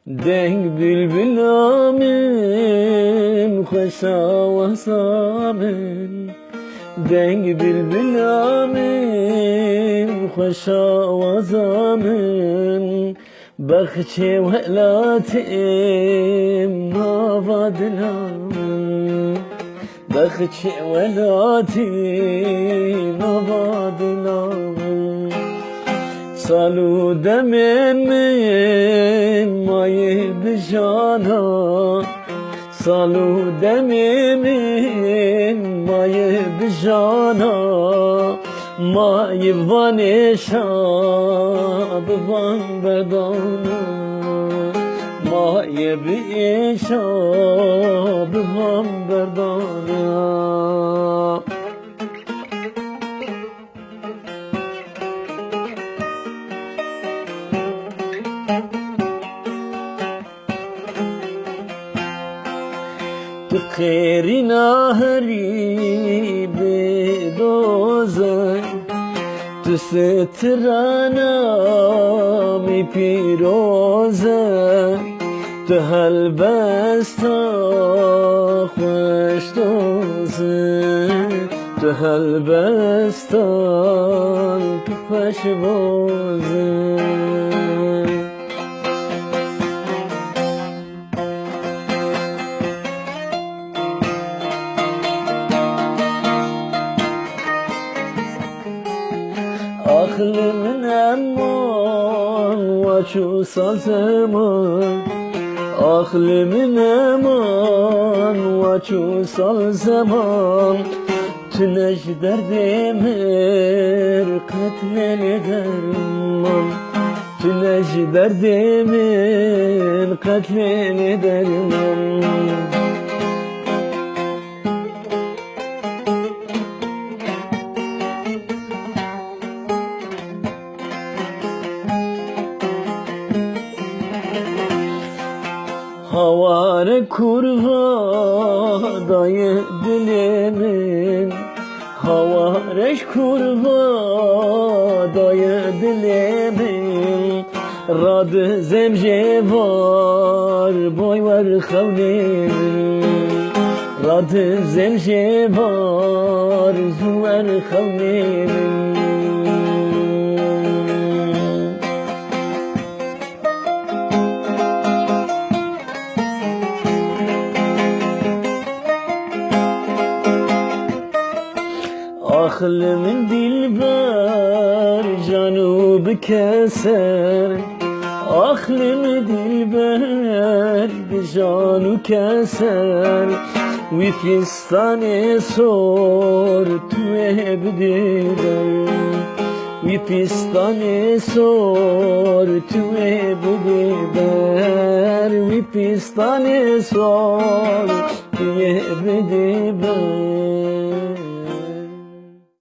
دنگ بلبلامم خوش آوازامم دنگ بلبلامم خوش آوازامم بخچه ولاتم نوادلامم بخچه ولاتم نوادلامم سالو دمن مایه بجانا سالو دمن مایه بجانا مایه وانشا بوان بدانا مایه بیشا بوان بدانا تو خیری نهری بدوزن تو سترانا می پیروزن تو هلبستا خوش دوزن تو هلبستا خوش بوزن Aklımın eman vaçu sazıman Aklımın eman vaçu sazıman Tüneş derdimir katlele derman Tüneş derdimir katlele derman Havare kurva dayı dilimin Havareş kurva dayı dilimin Radı zemce var boy var kavlimin Radı zemce var var kavlimin Aklımın dilber canı keser Aklımı dilber canı keser Ve fistane sor tu ebdiler Ve fistane sor tu ebdiler Ve fistane sor tu ebdiler